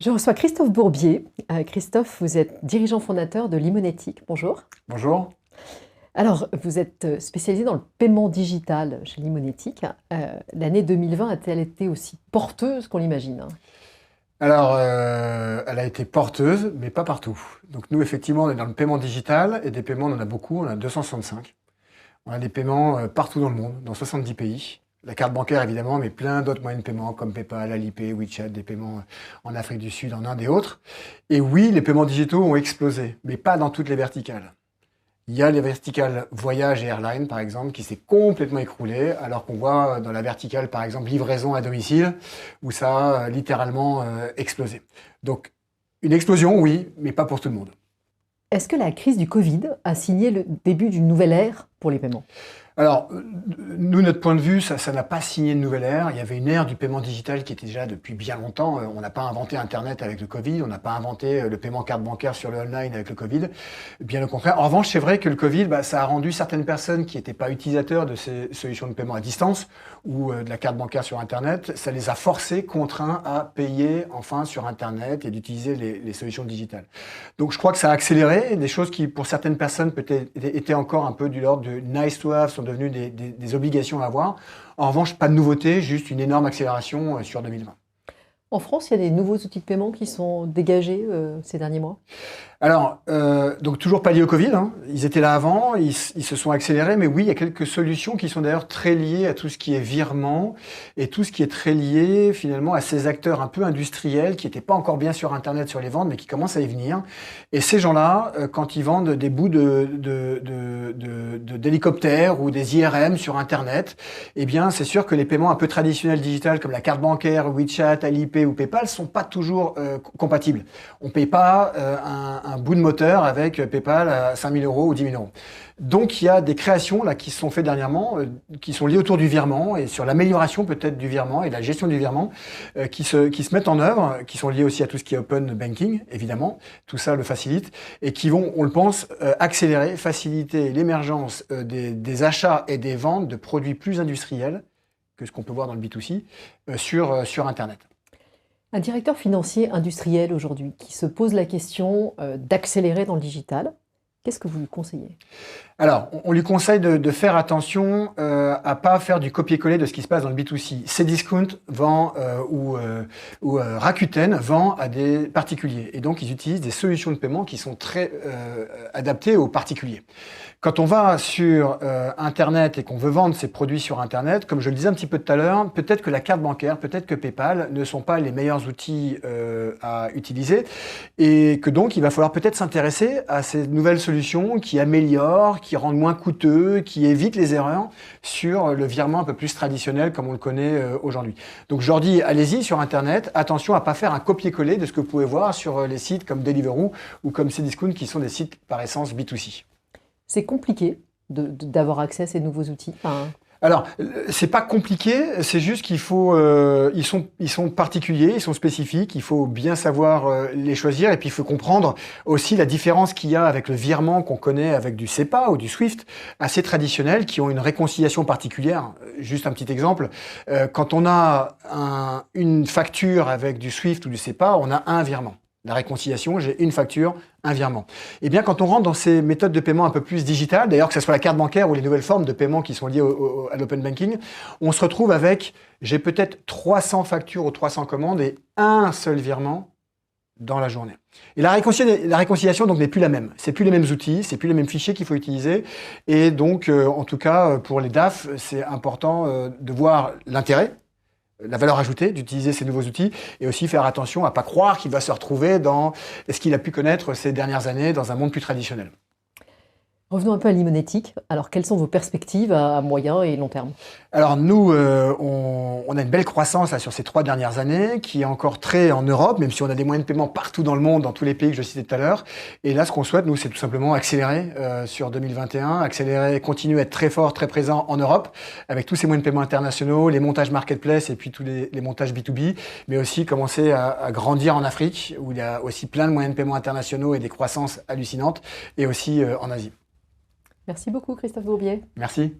Je reçois Christophe Bourbier. Christophe, vous êtes dirigeant fondateur de Limonetic. Bonjour. Bonjour. Alors, vous êtes spécialisé dans le paiement digital chez Limonetic. L'année 2020 a-t-elle été aussi porteuse qu'on l'imagine? Alors, elle a été porteuse, mais pas partout. Donc nous, effectivement, on est dans le paiement digital, et des paiements, on en a beaucoup, on en a 265. On a des paiements partout dans le monde, dans 70 pays. La carte bancaire, évidemment, mais plein d'autres moyens de paiement, comme PayPal, Alipay, WeChat, des paiements en Afrique du Sud, en Inde et autres. Et oui, les paiements digitaux ont explosé, mais pas dans toutes les verticales. Il y a les verticales voyage et airline, par exemple, qui s'est complètement écroulé, alors qu'on voit dans la verticale, par exemple, livraison à domicile, où ça a littéralement explosé. Donc, une explosion, oui, mais pas pour tout le monde. Est-ce que la crise du Covid a signé le début d'une nouvelle ère pour les paiements? Alors, nous, notre point de vue, ça n'a pas signé une nouvelle ère. Il y avait une ère du paiement digital qui était déjà depuis bien longtemps. On n'a pas inventé Internet avec le Covid, on n'a pas inventé le paiement carte bancaire sur le online avec le Covid. Bien au contraire. En revanche, c'est vrai que le Covid, ça a rendu certaines personnes qui n'étaient pas utilisateurs de ces solutions de paiement à distance ou de la carte bancaire sur Internet, ça les a forcés, contraints à payer enfin sur Internet et d'utiliser les solutions digitales. Donc, je crois que ça a accéléré des choses qui, pour certaines personnes, peut-être étaient encore un peu du l'ordre de nice to have, sont devenues des obligations à avoir. En revanche, pas de nouveauté, juste une énorme accélération sur 2020. En France, il y a des nouveaux outils de paiement qui sont dégagés ces derniers mois? Alors, donc toujours pas lié au Covid, hein. Ils étaient là avant, ils se sont accélérés, mais oui, il y a quelques solutions qui sont d'ailleurs très liées à tout ce qui est virement et tout ce qui est très lié finalement à ces acteurs un peu industriels qui n'étaient pas encore bien sur Internet, sur les ventes, mais qui commencent à y venir. Et ces gens-là, quand ils vendent des bouts d'hélicoptères ou des IRM sur Internet, eh bien, c'est sûr que les paiements un peu traditionnels digitales comme la carte bancaire, WeChat, Alipay ou PayPal sont pas toujours compatibles. On paye pas un bout de moteur avec PayPal à 5 000 € ou 10 000 €. Donc il y a des créations là qui se sont faites dernièrement, qui sont liées autour du virement et sur l'amélioration peut-être du virement et de la gestion du virement, qui se mettent en œuvre, qui sont liées aussi à tout ce qui est open banking, évidemment, tout ça le facilite, et qui vont, on le pense, accélérer, faciliter l'émergence des achats et des ventes de produits plus industriels que ce qu'on peut voir dans le B2C sur Internet. Un directeur financier industriel aujourd'hui qui se pose la question d'accélérer dans le digital, qu'est-ce que vous lui conseillez? Alors, on lui conseille de faire attention à pas faire du copier-coller de ce qui se passe dans le B2C. Cdiscount vend ou Rakuten vend à des particuliers. Et donc, ils utilisent des solutions de paiement qui sont très adaptées aux particuliers. Quand on va sur Internet et qu'on veut vendre ses produits sur Internet, comme je le disais un petit peu tout à l'heure, peut-être que la carte bancaire, peut-être que PayPal ne sont pas les meilleurs outils à utiliser et que donc il va falloir peut-être s'intéresser à ces nouvelles solutions qui améliorent, qui rendent moins coûteux, qui évitent les erreurs sur le virement un peu plus traditionnel comme on le connaît aujourd'hui. Donc je leur dis, allez-y sur Internet, attention à pas faire un copier-coller de ce que vous pouvez voir sur les sites comme Deliveroo ou comme Cdiscount qui sont des sites par essence B2C. C'est compliqué d'avoir accès à ces nouveaux outils. Alors, c'est pas compliqué, c'est juste qu'il faut, ils sont particuliers, ils sont spécifiques, il faut bien savoir les choisir et puis il faut comprendre aussi la différence qu'il y a avec le virement qu'on connaît avec du SEPA ou du SWIFT, assez traditionnels, qui ont une réconciliation particulière. Juste un petit exemple, quand on a une facture avec du SWIFT ou du SEPA, on a un virement. La réconciliation, j'ai une facture, un virement. Eh bien, quand on rentre dans ces méthodes de paiement un peu plus digitales, d'ailleurs que ce soit la carte bancaire ou les nouvelles formes de paiement qui sont liées à l'open banking, on se retrouve avec, j'ai peut-être 300 factures ou 300 commandes et un seul virement dans la journée. Et la réconciliation donc n'est plus la même. C'est plus les mêmes outils, c'est plus les mêmes fichiers qu'il faut utiliser. Et donc, en tout cas, pour les DAF, c'est important de voir l'intérêt, la valeur ajoutée d'utiliser ces nouveaux outils et aussi faire attention à ne pas croire qu'il va se retrouver dans ce qu'il a pu connaître ces dernières années dans un monde plus traditionnel. Revenons un peu à Limonetic. Alors, quelles sont vos perspectives à moyen et long terme? Alors nous, on a une belle croissance là, sur ces 3 dernières années, qui est encore très en Europe, même si on a des moyens de paiement partout dans le monde, dans tous les pays que je citais tout à l'heure. Et là, ce qu'on souhaite, nous, c'est tout simplement accélérer sur 2021, accélérer, continuer à être très fort, très présent en Europe, avec tous ces moyens de paiement internationaux, les montages marketplace et puis tous les montages B2B, mais aussi commencer à grandir en Afrique, où il y a aussi plein de moyens de paiement internationaux et des croissances hallucinantes, et aussi en Asie. Merci beaucoup, Christophe Bourbier. Merci.